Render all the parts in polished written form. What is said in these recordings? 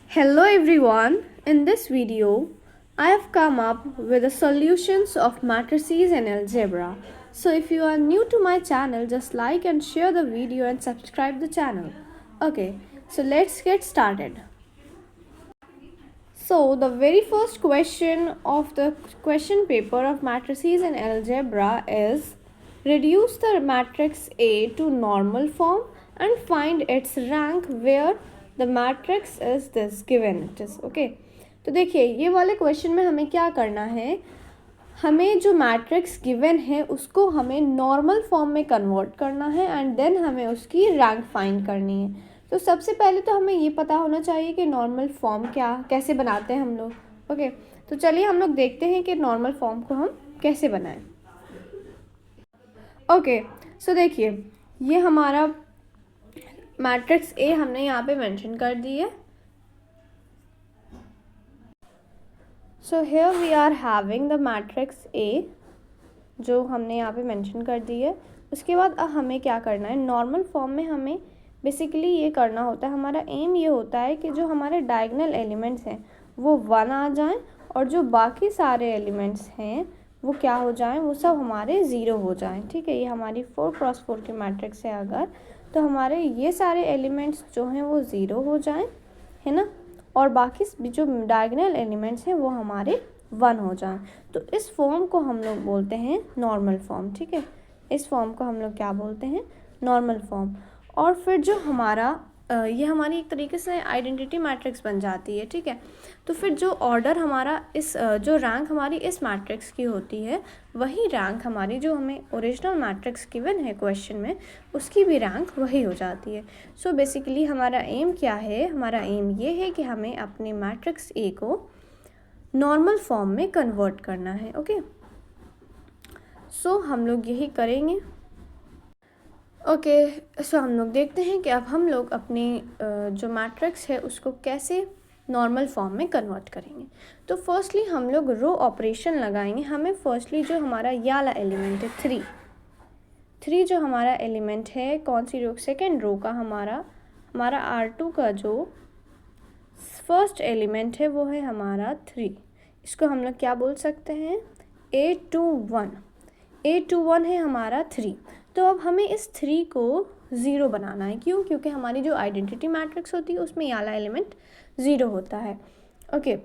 Hello everyone, in this video I have come up with the solutions of matrices in algebra. So if you are new to my channel, just like and share the video and subscribe the channel. Okay, so let's get started. So the very first question of the question paper of matrices in algebra is reduce the matrix A to normal form and find its rank where the matrix is this given it is. Okay, तो देखिए ये वाले question में हमें क्या करना है, हमें जो मैट्रिक्स गिवन है उसको हमें नॉर्मल फॉर्म में कन्वर्ट करना है एंड देन हमें उसकी रैंक फाइंड करनी है। तो सबसे पहले तो हमें ये पता होना चाहिए कि नॉर्मल फॉर्म कैसे बनाते हैं हम लोग। ओके, तो चलिए हम लोग देखते हैं कि नॉर्मल फॉर्म को हम कैसे बनाएं। ओके, सो देखिए ये हमारा मैट्रिक्स ए हमने यहाँ पे मेंशन कर दी है। So here we are having the matrix A जो हमने यहाँ पे मेंशन कर दी है। उसके बाद अब हमें क्या करना है, नॉर्मल फॉर्म में हमें बेसिकली ये करना होता है, हमारा एम ये होता है कि जो हमारे डायगोनल एलिमेंट्स हैं वो 1 आ जाएं और जो बाकी सारे एलिमेंट्स हैं वो क्या हो जाएं, वो सब हमारे 0 हो जाएं। ठीक है, ये हमारी 4x4 की मैट्रिक्स है अगर, तो हमारे ये सारे एलिमेंट्स जो हैं वो 0 हो जाएं, है ना, और बाकी जो डायगोनल एलिमेंट्स हैं वो हमारे 1 हो जाएं। तो इस फॉर्म को हम लोग बोलते हैं नॉर्मल फॉर्म। ठीक है, इस फॉर्म को हम लोग क्या बोलते हैं, नॉर्मल फॉर्म। और फिर जो हमारा ये हमारी एक तरीके से आइडेंटिटी मैट्रिक्स बन जाती है। ठीक है, तो फिर जो ऑर्डर हमारा इस जो रैंक हमारी इस मैट्रिक्स की होती है वही रैंक हमारी जो हमें ओरिजिनल मैट्रिक्स गिवन है क्वेश्चन में उसकी भी रैंक वही हो जाती है। सो बेसिकली हमारा एम क्या है, हमारा एम ये है कि हमें अपने मैट्रिक्स ए को नॉर्मल फॉर्म में कन्वर्ट करना है। ओके, सो हम लोग यही करेंगे। ओके, सो हम लोग देखते हैं कि अब हम लोग अपनी जो मैट्रिक्स है उसको कैसे नॉर्मल फॉर्म में कन्वर्ट करेंगे। तो फर्स्टली हम लोग रो ऑपरेशन लगाएंगे। हमें फर्स्टली जो हमारा ये वाला एलिमेंट है 3 जो हमारा एलिमेंट है, कौन सी रो, सेकेंड रो का हमारा R2 का जो फर्स्ट एलिमेंट है वो है हमारा 3। इसको हम लोग क्या बोल सकते हैं, A21 है हमारा 3। तो अब हमें इस 3 को 0 बनाना है। क्यों? क्योंकि हमारी जो आइडेंटिटी मैट्रिक्स होती है उसमें ये वाला एलिमेंट 0 होता है। ओके,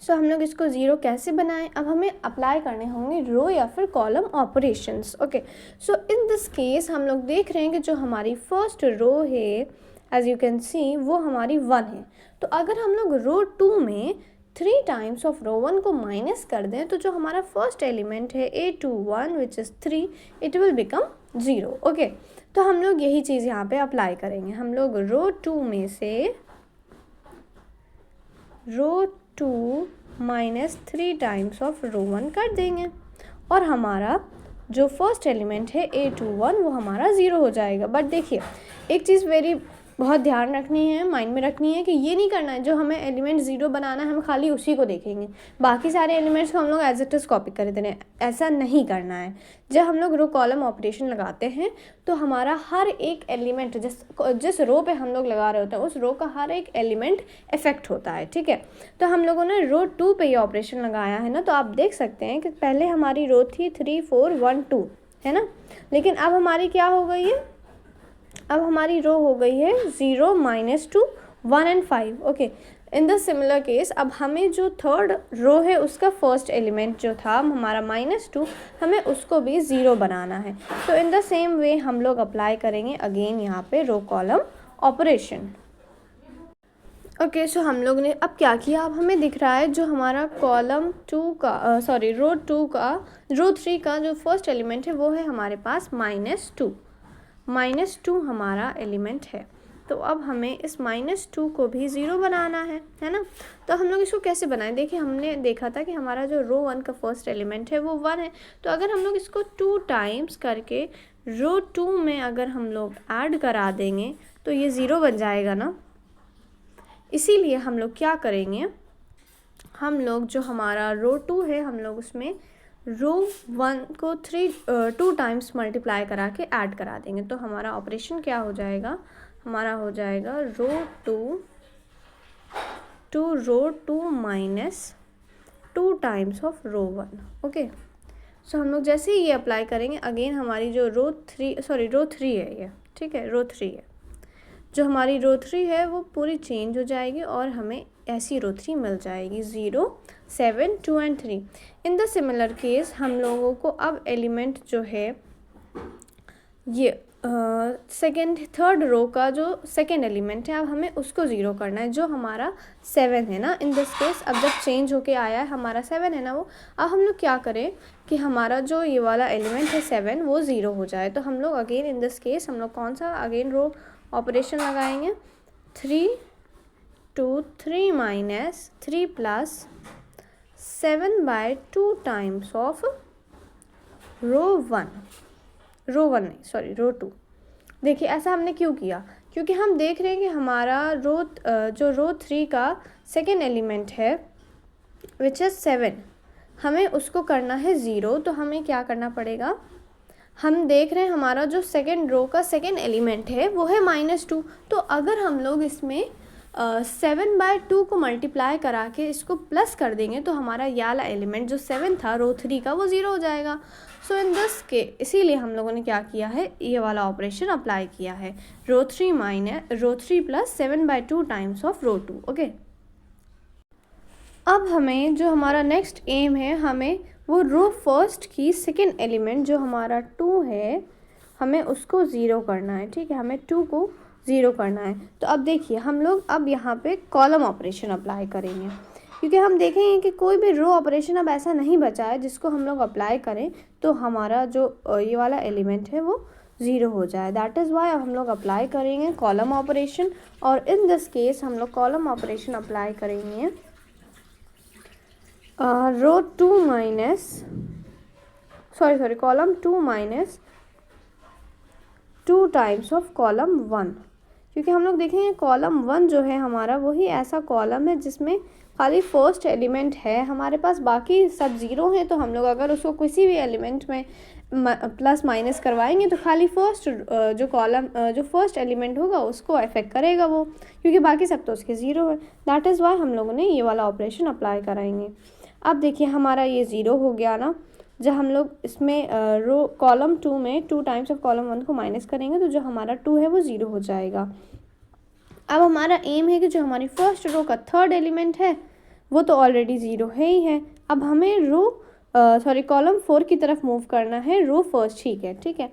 सो हम लोग इसको 0 कैसे बनाएं, अब हमें अप्लाई करने होंगे रो या फिर column operations. Okay, so in this case हम लोग देख रहे हैं कि जो हमारी फर्स्ट रो है एज यू कैन सी वो हमारी 1 है। तो अगर हम लोग रो 2 में 3 टाइम्स ऑफ रो 1 को माइनस कर दें तो जो हमारा फर्स्ट एलिमेंट है A21 which is 3, it will become 0। Okay, तो हम लोग यही चीज़ यहाँ पे अप्लाई करेंगे। हम लोग रो 2 में से रो 2 माइनस 3 टाइम्स ऑफ रो 1 कर देंगे और हमारा जो फर्स्ट एलिमेंट है A21 वो हमारा 0 हो जाएगा। बट देखिए एक चीज़ बहुत ध्यान रखनी है, माइंड में रखनी है कि ये नहीं करना है जो हमें एलिमेंट 0 बनाना है हम खाली उसी को देखेंगे, बाकी सारे एलिमेंट्स को हम लोग एज इट इज़ कॉपी कर देना है, ऐसा नहीं करना है। जब हम लोग रो कॉलम ऑपरेशन लगाते हैं तो हमारा हर एक एलिमेंट जिस रो पे हम लोग लगा रहे होते हैं उस रो का हर एक एलिमेंट इफेक्ट होता है। ठीक है, तो हम लोगों ने रो 2 पे ये ऑपरेशन लगाया है ना, तो आप देख सकते हैं कि पहले हमारी रो थी 3 4 1 2, है ना, लेकिन अब हमारी क्या हो गई है, अब हमारी रो हो गई है 0 -2 1 and 5। Okay, in the similar case अब हमें जो थर्ड रो है उसका फर्स्ट एलिमेंट जो था हमारा -2, हमें उसको भी 0 बनाना है। तो इन द सेम वे हम लोग अप्लाई करेंगे अगेन यहाँ पे row column operation. Okay, so हम लोग ने अब क्या किया, अब हमें दिख रहा है जो हमारा कॉलम 2 का रो 3 का जो फर्स्ट एलिमेंट है वो है हमारे पास -2 हमारा एलिमेंट है। तो अब हमें इस -2 को भी 0 बनाना है ना। तो हम लोग इसको कैसे बनाएं, देखिए हमने देखा था कि हमारा जो रो 1 का फर्स्ट एलिमेंट है वो 1 है। तो अगर हम लोग इसको 2 टाइम्स करके रो 2 में अगर हम लोग ऐड करा देंगे तो ये 0 बन जाएगा ना। इसीलिए हम लोग क्या करेंगे, हम लोग जो हमारा रो 2 है हम लोग उसमें रो 1 को 2 टाइम्स मल्टीप्लाई करा के ऐड करा देंगे। तो हमारा ऑपरेशन क्या हो जाएगा, हमारा हो जाएगा row 2 to row 2 minus 2 times of row 1। Okay, so हम लोग जैसे ही ये अप्लाई करेंगे अगेन हमारी जो रो 3 है ये, ठीक है, रो 3 है, जो हमारी रो 3 है वो पूरी चेंज हो जाएगी और हमें ऐसी रो 3 मिल जाएगी 0 7 2 and 3। In the similar case हम लोगों को अब एलिमेंट जो है ये सेकेंड थर्ड रो का जो सेकेंड एलिमेंट है अब हमें उसको ज़ीरो करना है, जो हमारा 7 है ना। इन दिस केस अब जब चेंज होके आया है हमारा 7 है ना वो, अब हम लोग क्या करें कि हमारा जो ये वाला एलिमेंट है 7 वो ज़ीरो हो जाए। तो हम लोग अगेन इन दिस केस हम लोग कौन सा अगेन रो ऑपरेशन लगाएंगे, 3 2 3 minus 3 plus 7/2 times of row 2। देखिए ऐसा हमने क्यों किया, क्योंकि हम देख रहे हैं कि हमारा जो रो 3 का सेकेंड एलिमेंट है विच इज़ 7, हमें उसको करना है 0। तो हमें क्या करना पड़ेगा, हम देख रहे हैं हमारा जो सेकेंड रो का सेकेंड एलिमेंट है वो है -2। तो अगर हम लोग इसमें 7/2 को मल्टीप्लाई करा के इसको प्लस कर देंगे तो हमारा ये वाला एलिमेंट जो 7 था रो 3 का वो 0 हो जाएगा। सो इन दिस के इसीलिए हम लोगों ने क्या किया है, ये वाला ऑपरेशन अप्लाई किया है, row 3 plus 7/2 times of row 2। Okay, अब हमें जो हमारा नेक्स्ट एम है, हमें वो रो फर्स्ट की सेकेंड एलिमेंट जो हमारा 2 है हमें उसको 0 करना है, ठीक है, हमें 2 को 0 करना है। तो अब देखिए हम लोग अब यहाँ पे कॉलम ऑपरेशन अप्लाई करेंगे, क्योंकि हम देखेंगे कि कोई भी रो ऑपरेशन अब ऐसा नहीं बचा है जिसको हम लोग अप्लाई करें तो हमारा जो ये वाला एलिमेंट है वो 0 हो जाए। दैट इज़ वाई अब हम लोग अप्लाई करेंगे कॉलम ऑपरेशन, और इन दिस केस हम लोग कॉलम ऑपरेशन अप्लाई करेंगे रो 2 minus column 2 minus 2 times of column 1, क्योंकि हम लोग देखेंगे कॉलम 1 जो है हमारा वही ऐसा कॉलम है जिसमें खाली फर्स्ट एलिमेंट है, हमारे पास बाकी सब 0 हैं। तो हम लोग अगर उसको किसी भी एलिमेंट में प्लस माइनस करवाएंगे तो खाली फर्स्ट जो फर्स्ट एलिमेंट होगा उसको अफेक्ट करेगा वो, क्योंकि बाकी सब तो उसके 0 है। दैट इज़ वाई हम लोगों ने ये वाला ऑपरेशन अप्लाई कराएंगे। अब देखिए हमारा ये 0 हो गया ना, जब हम लोग इसमें रो कॉलम 2 में 2 टाइम्स ऑफ कॉलम 1 को माइनस करेंगे तो जो हमारा 2 है वो 0 हो जाएगा। अब हमारा एम है कि जो हमारी फर्स्ट रो का थर्ड एलिमेंट है वो तो ऑलरेडी 0 है ही है, अब हमें कॉलम 4 की तरफ मूव करना है रो फर्स्ट, ठीक है।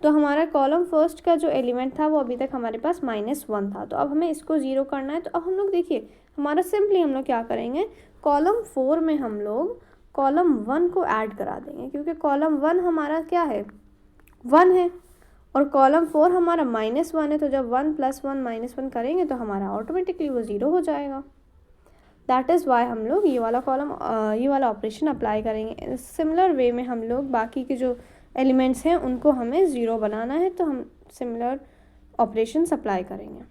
तो हमारा कॉलम फर्स्ट का जो एलिमेंट था वो अभी तक हमारे पास -1 था, तो अब हमें इसको 0 करना है। तो अब हम लोग देखिए हमारा सिंपली हम लोग क्या करेंगे, कॉलम 4 में हम लोग कॉलम 1 को ऐड करा देंगे, क्योंकि कॉलम 1 हमारा क्या है 1 है और कॉलम 4 हमारा -1 है। तो जब 1 + 1 -1 करेंगे तो हमारा ऑटोमेटिकली वो 0 हो जाएगा। दैट इज़ वाई हम लोग ये वाला ऑपरेशन अप्लाई करेंगे। सिमिलर वे में हम लोग बाकी के जो एलिमेंट्स हैं उनको हमें 0 बनाना है, तो हम सिमिलर ऑपरेशन अप्लाई करेंगे।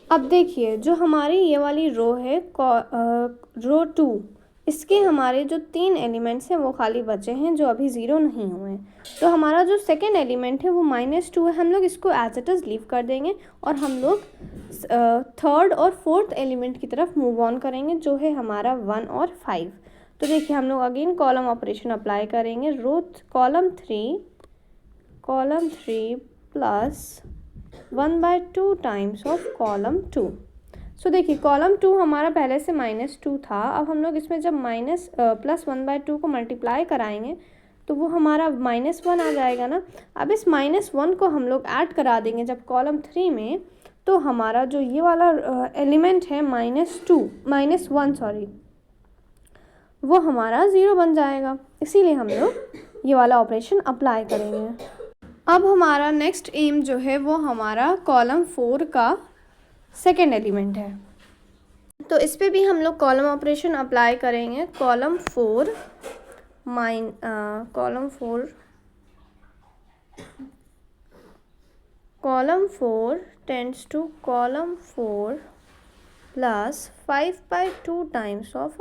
अब देखिए जो हमारी ये वाली रो है रो 2, इसके हमारे जो 3 एलिमेंट्स हैं वो खाली बचे हैं जो अभी 0 नहीं हुए हैं। तो हमारा जो सेकेंड एलिमेंट है वो -2 है, हम लोग इसको एज इट इज़ लीव कर देंगे और हम लोग थर्ड और फोर्थ एलिमेंट की तरफ मूव ऑन करेंगे जो है हमारा 1 और 5। तो देखिए हम लोग अगेन कॉलम ऑपरेशन अप्लाई करेंगे, column 3 plus 1/2 times of column 2। सो देखिए कॉलम 2 हमारा पहले से -2 था, अब हम लोग इसमें जब प्लस 1/2 को मल्टीप्लाई कराएंगे तो वो हमारा -1 आ जाएगा ना। अब इस -1 को हम लोग ऐड करा देंगे जब कॉलम 3 में, तो हमारा जो ये वाला एलिमेंट है -1 वो हमारा 0 बन जाएगा। इसीलिए हम लोग ये वाला ऑपरेशन अप्लाई करेंगे। अब हमारा नेक्स्ट एम जो है वो हमारा कॉलम 4 का सेकेंड एलिमेंट है, तो इस पे भी हम लोग कॉलम ऑपरेशन अप्लाई करेंगे। Column 4 tends to column 4 plus 5/2 times of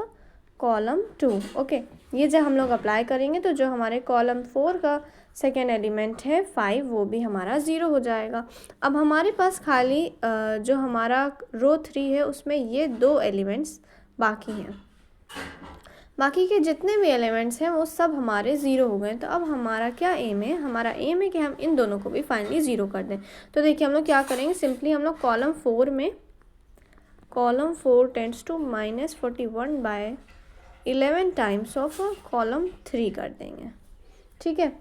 column 2। Okay, ये जब हम लोग अप्लाई करेंगे तो जो हमारे कॉलम 4 का सेकेंड एलिमेंट है 5, वो भी हमारा 0 हो जाएगा। अब हमारे पास खाली जो हमारा रो 3 है उसमें ये 2 एलिमेंट्स बाकी हैं। बाकी के जितने भी एलिमेंट्स हैं वो सब हमारे 0 हो गए। तो अब हमारा क्या एम है? हमारा एम है कि हम इन दोनों को भी फाइनली 0 कर दें। तो देखिए हम लोग क्या करेंगे, सिंपली हम लोग कॉलम 4 में column 4 tends to -41/11 times of column 3 कर देंगे। ठीक है,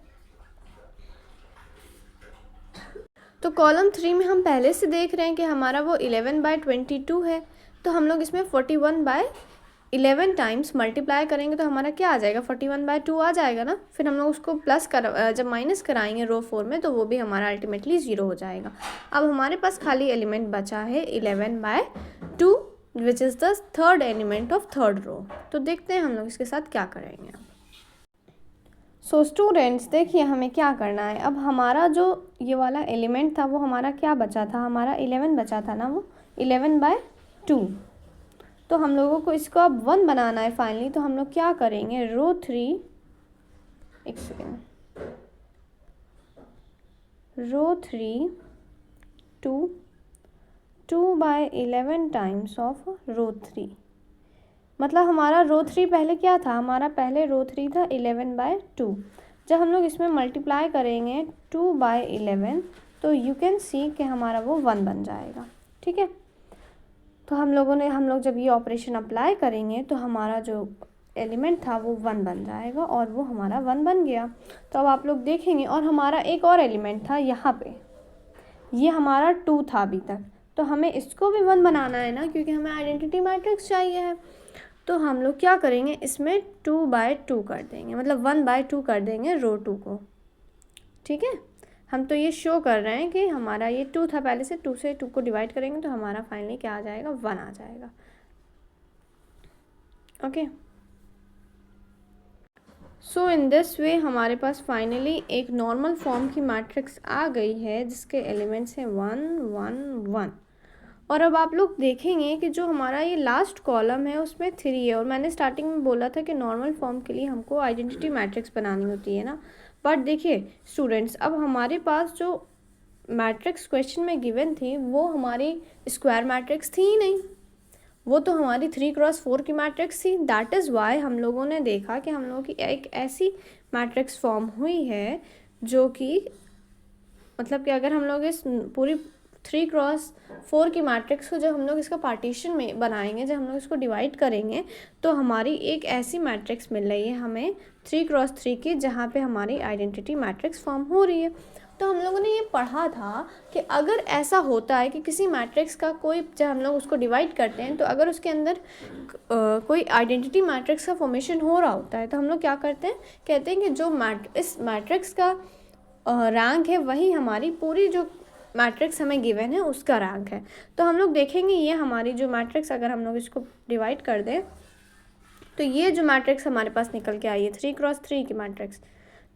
तो कॉलम 3 में हम पहले से देख रहे हैं कि हमारा वो 11/22 है। तो हम लोग इसमें 41/11 टाइम्स मल्टीप्लाई करेंगे तो हमारा क्या आ जाएगा, 41/2 आ जाएगा ना। फिर हम लोग उसको जब माइनस कराएंगे रो 4 में तो वो भी हमारा अल्टीमेटली 0 हो जाएगा। अब हमारे पास खाली एलिमेंट बचा है 11/2 which is the third element of third row. तो देखते हैं हम लोग इसके साथ क्या करेंगे। सो स्टूडेंट्स देखिए हमें क्या करना है। अब हमारा जो ये वाला एलिमेंट था वो हमारा क्या बचा था, हमारा 11 बचा था ना, वो 11/2। तो हम लोगों को इसको अब 1 बनाना है फाइनली। तो हम लोग क्या करेंगे, रो 3, एक सेकेंड, रो 3 2/11 टाइम्स ऑफ रो 3। मतलब हमारा रो 3 पहले क्या था, हमारा पहले रो 3 था 11/2। जब हम लोग इसमें मल्टीप्लाई करेंगे 2/11 तो यू कैन सी कि हमारा वो 1 बन जाएगा। ठीक है, तो हम लोग जब ये ऑपरेशन अप्लाई करेंगे तो हमारा जो एलिमेंट था वो 1 बन जाएगा और वो हमारा 1 बन गया। तो अब आप लोग देखेंगे, और हमारा एक और एलिमेंट था यहाँ पे, ये हमारा 2 था अभी तक। तो हमें इसको भी 1 बनाना है ना, क्योंकि हमें आइडेंटिटी मैट्रिक्स चाहिए है। तो हम लोग क्या करेंगे, इसमें 2/2 कर देंगे, मतलब 1/2 कर देंगे रो 2 को। ठीक है, हम तो ये शो कर रहे हैं कि हमारा ये 2 था पहले से, 2 से 2 को डिवाइड करेंगे तो हमारा फाइनली क्या आ जाएगा, 1 आ जाएगा। ओके, सो इन दिस वे हमारे पास फाइनली एक नॉर्मल फॉर्म की मैट्रिक्स आ गई है जिसके एलिमेंट्स हैं 1 1 1। और अब आप लोग देखेंगे कि जो हमारा ये लास्ट कॉलम है उसमें 3 है। और मैंने स्टार्टिंग में बोला था कि नॉर्मल फॉर्म के लिए हमको आइडेंटिटी मैट्रिक्स बनानी होती है ना। बट देखिए स्टूडेंट्स, अब हमारे पास जो मैट्रिक्स क्वेश्चन में गिवन थी वो हमारी स्क्वायर मैट्रिक्स थी ही नहीं, वो तो हमारी 3x4 की मैट्रिक्स थी। दैट इज़ वाई हम लोगों ने देखा कि हम लोगों की एक ऐसी मैट्रिक्स फॉर्म हुई है जो कि मतलब कि अगर हम लोग इस पूरी 3x4 की मैट्रिक्स को जब हम लोग इसका पार्टीशन में बनाएंगे, जब हम लोग इसको डिवाइड करेंगे तो हमारी एक ऐसी मैट्रिक्स मिल रही है हमें 3x3 की, जहाँ पे हमारी आइडेंटिटी मैट्रिक्स फॉर्म हो रही है। तो हम लोगों ने ये पढ़ा था कि अगर ऐसा होता है कि किसी मैट्रिक्स का कोई, जब हम लोग उसको डिवाइड करते हैं तो अगर उसके अंदर कोई आइडेंटिटी मैट्रिक्स का फॉर्मेशन हो रहा होता है तो हम लोग क्या करते हैं, कहते हैं कि जो इस मैट्रिक्स का रैंक है वही हमारी पूरी जो मैट्रिक्स हमें गिवन है उसका रैंक है। तो हम लोग देखेंगे ये हमारी जो मैट्रिक्स, अगर हम लोग इसको डिवाइड कर दें तो ये जो मैट्रिक्स हमारे पास निकल के आई है 3x3 की मैट्रिक्स,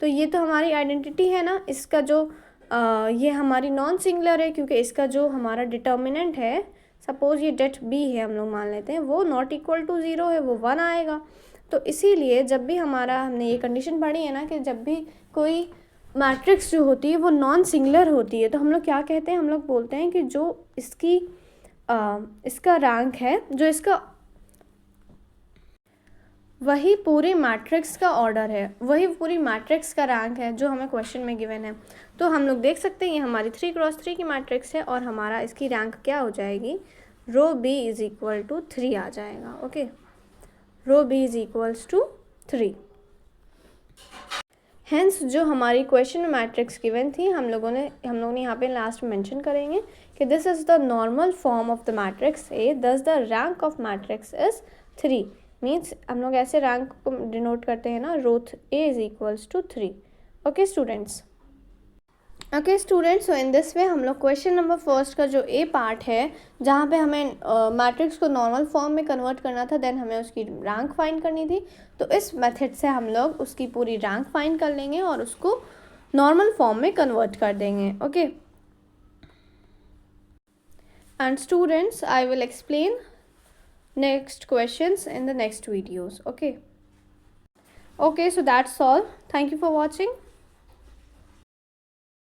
तो ये तो हमारी आइडेंटिटी है ना। इसका जो ये हमारी नॉन सिंगुलर है क्योंकि इसका जो हमारा डिटर्मिनेंट है, सपोज़ ये det b है, हम लोग मान लेते हैं, वो नॉट इक्वल टू 0 है, वो 1 आएगा। तो इसीलिए जब भी हमने ये कंडीशन पढ़ी है ना कि जब भी कोई मैट्रिक्स जो होती है वो नॉन सिंगुलर होती है तो हम लोग क्या कहते हैं, हम लोग बोलते हैं कि जो इसका रैंक है, जो इसका वही पूरी मैट्रिक्स का ऑर्डर है, वही पूरी मैट्रिक्स का रैंक है जो हमें क्वेश्चन में गिवन है। तो हम लोग देख सकते हैं ये हमारी 3x3 की मैट्रिक्स है और हमारा इसकी रैंक क्या हो जाएगी, row b is equal to 3 आ जाएगा। Okay, row b is equals to 3। Hence जो हमारी क्वेश्चन में मैट्रिक्स गिवन थी हम लोग यहाँ पे लास्ट में मेंशन करेंगे कि this is the normal form of the matrix A, thus the rank of matrix is 3। Means हम लोग ऐसे रैंक को डिनोट करते हैं ना, row A is equals to 3। Okay students, so in this way हम लोग क्वेश्चन नंबर फर्स्ट का जो ए पार्ट है जहाँ पे हमें मैट्रिक्स को नॉर्मल फॉर्म में कन्वर्ट करना था, देन हमें उसकी रैंक फाइंड करनी थी। तो इस मेथड से हम लोग उसकी पूरी रैंक फाइंड कर लेंगे और उसको नॉर्मल फॉर्म में कन्वर्ट कर देंगे। Okay, and students I will explain next questions in the next videos. Okay, so that's all. Thank you for watching.